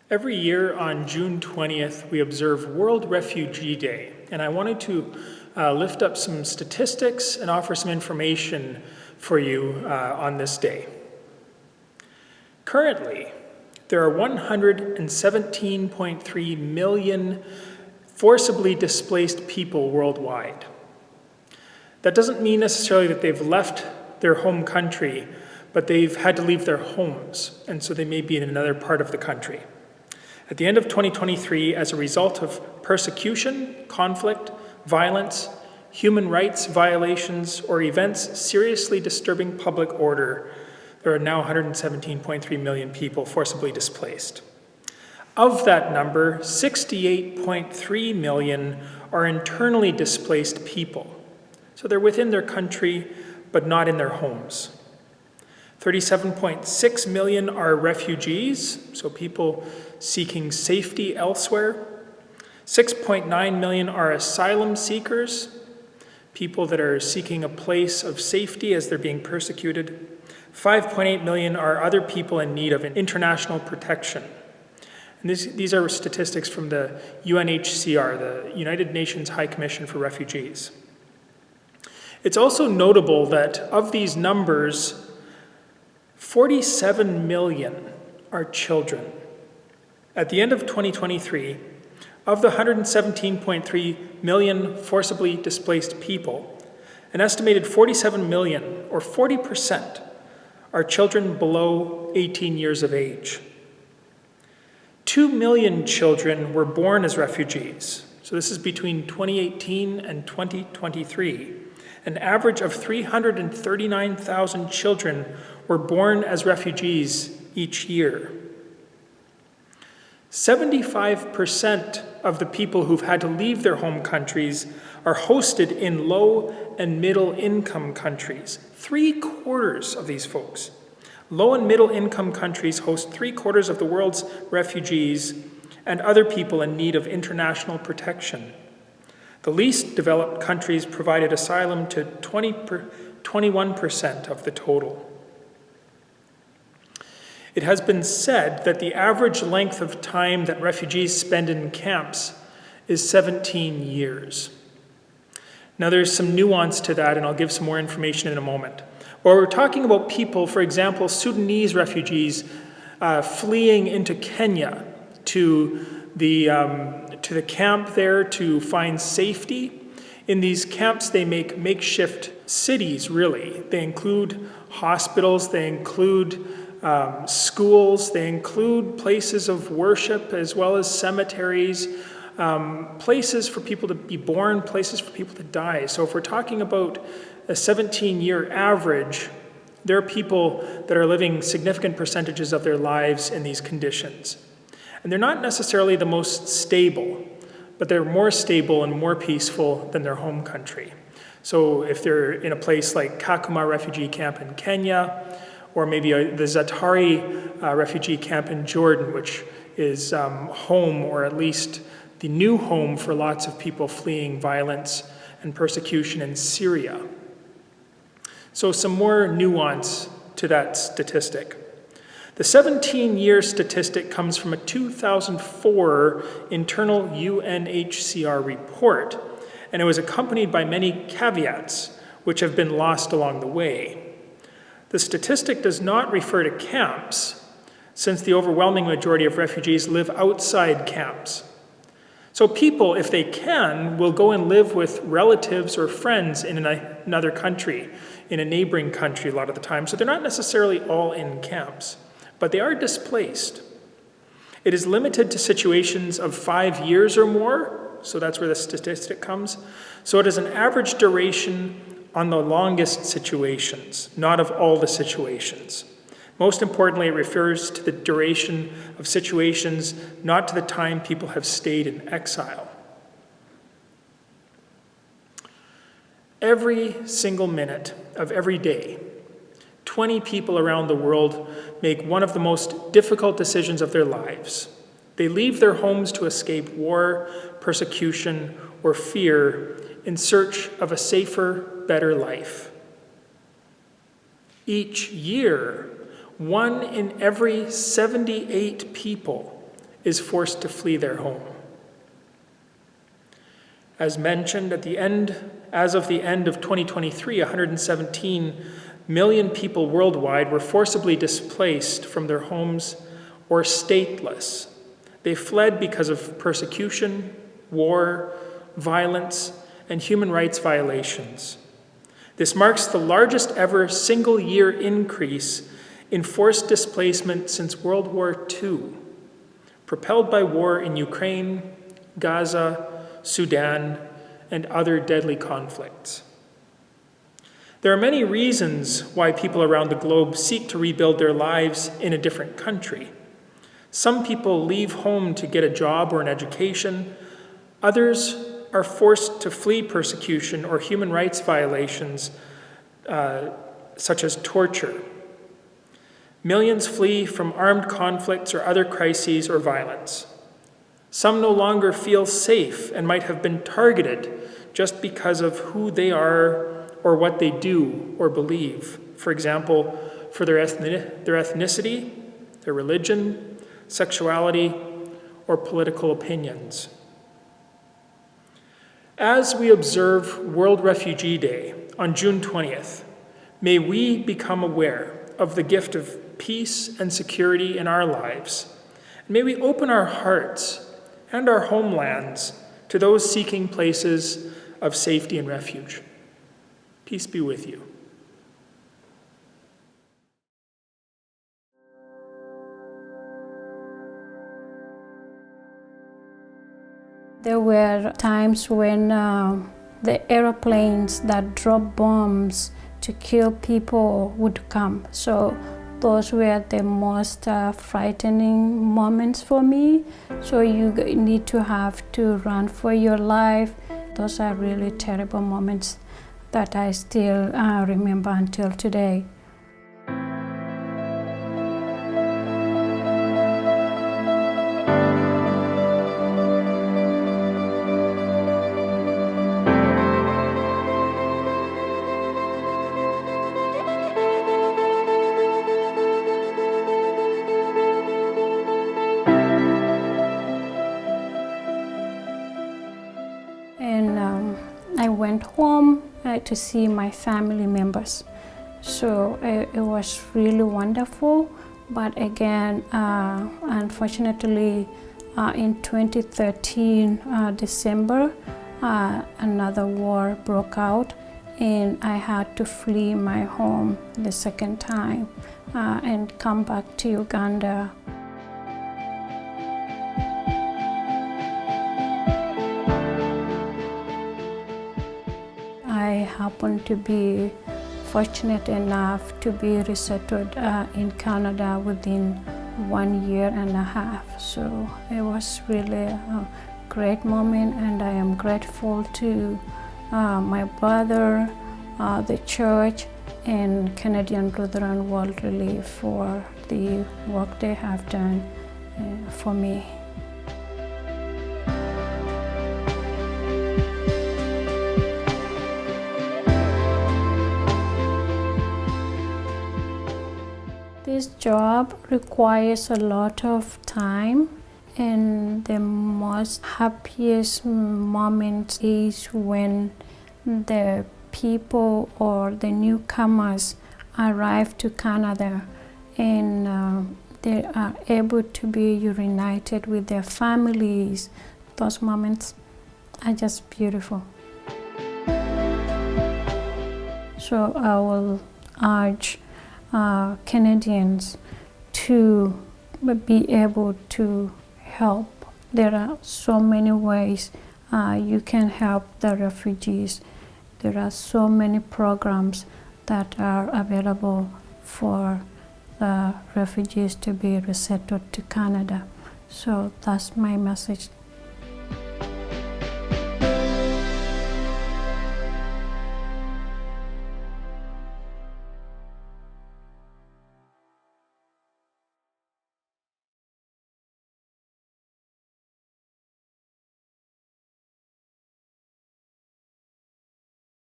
Every year on June 20th, we observe World Refugee Day, and I wanted to lift up some statistics and offer some information for you on this day. Currently, there are 117.3 million forcibly displaced people worldwide. That doesn't mean necessarily that they've left their home country, but they've had to leave their homes, and so they may be in another part of the country. At the end of 2023, as a result of persecution, conflict, violence, human rights violations, or events seriously disturbing public order, there are now 117.3 million people forcibly displaced. Of that number, 68.3 million are internally displaced people. So they're within their country, but not in their homes. 37.6 million are refugees, so people seeking safety elsewhere. 6.9 million are asylum seekers, people that are seeking a place of safety as they're being persecuted. 5.8 million are other people in need of international protection. And these are statistics from the UNHCR, the United Nations High Commission for Refugees. It's also notable that of these numbers, 47 million are children. At the end of 2023, of the 117.3 million forcibly displaced people, an estimated 47 million, or 40%, are children below 18 years of age. 2 million children were born as refugees. So this is between 2018 and 2023. An average of 339,000 children were born as refugees each year. 75% of the people who've had to leave their home countries are hosted in low and middle income countries. 3/4 of these folks. Low and middle income countries host 3/4 of the world's refugees and other people in need of international protection. The least developed countries provided asylum to 21% of the total. It has been said that the average length of time that refugees spend in camps is 17 years. Now there's some nuance to that, and I'll give some more information in a moment. Or we're talking about people, for example, Sudanese refugees fleeing into Kenya to the camp there to find safety. In these camps, they make makeshift cities, really. They include hospitals, they include schools, they include places of worship as well as cemeteries, places for people to be born, places for people to die. So if we're talking about a 17-year average, there are people that are living significant percentages of their lives in these conditions. And they're not necessarily the most stable, but they're more stable and more peaceful than their home country. So if they're in a place like Kakuma refugee camp in Kenya, or maybe the Zatari refugee camp in Jordan, which is home, or at least the new home for lots of people fleeing violence and persecution in Syria. So some more nuance to that statistic. The 17-year statistic comes from a 2004 internal UNHCR report, and it was accompanied by many caveats, which have been lost along the way. The statistic does not refer to camps, since the overwhelming majority of refugees live outside camps. So people, if they can, will go and live with relatives or friends in another country, in a neighboring country a lot of the time. So they're not necessarily all in camps, but they are displaced. It is limited to situations of 5 years or more, so that's where the statistic comes. So it is an average duration on the longest situations, not of all the situations. Most importantly, it refers to the duration of situations, not to the time people have stayed in exile. Every single minute of every day, 20 people around the world make one of the most difficult decisions of their lives. They leave their homes to escape war, persecution, or fear in search of a safer, better life. Each year, 1 in every 78 people is forced to flee their home. As mentioned, as of the end of 2023, 117 million people worldwide were forcibly displaced from their homes or stateless. They fled because of persecution, war, violence, and human rights violations. This marks the largest ever single-year increase in forced displacement since World War II, propelled by war in Ukraine, Gaza, Sudan, and other deadly conflicts. There are many reasons why people around the globe seek to rebuild their lives in a different country. Some people leave home to get a job or an education. Others are forced to flee persecution or human rights violations, such as torture. Millions flee from armed conflicts or other crises or violence. Some no longer feel safe and might have been targeted just because of who they are or what they do or believe. For example, for their ethnicity, their religion, sexuality, or political opinions. As we observe World Refugee Day on June 20th, may we become aware of the gift of peace and security in our lives. May we open our hearts and our homelands to those seeking places of safety and refuge. Peace be with you. There were times when the airplanes that drop bombs to kill people would come. So those were the most frightening moments for me. So you need to have to run for your life. Those are really terrible moments that I still remember until today. I went home to see my family members. So it was really wonderful. But again, unfortunately, in 2013, December, another war broke out and I had to flee my home the second time and come back to Uganda. I happened to be fortunate enough to be resettled in Canada within 1 year and a half. So it was really a great moment, and I am grateful to my brother, the church, and Canadian Lutheran World Relief for the work they have done for me. This job requires a lot of time, and the most happiest moment is when the people or the newcomers arrive to Canada and they are able to be reunited with their families. Those moments are just beautiful. So I will urge Canadians to be able to help. There are so many ways you can help the refugees. There are so many programs that are available for the refugees to be resettled to Canada. So that's my message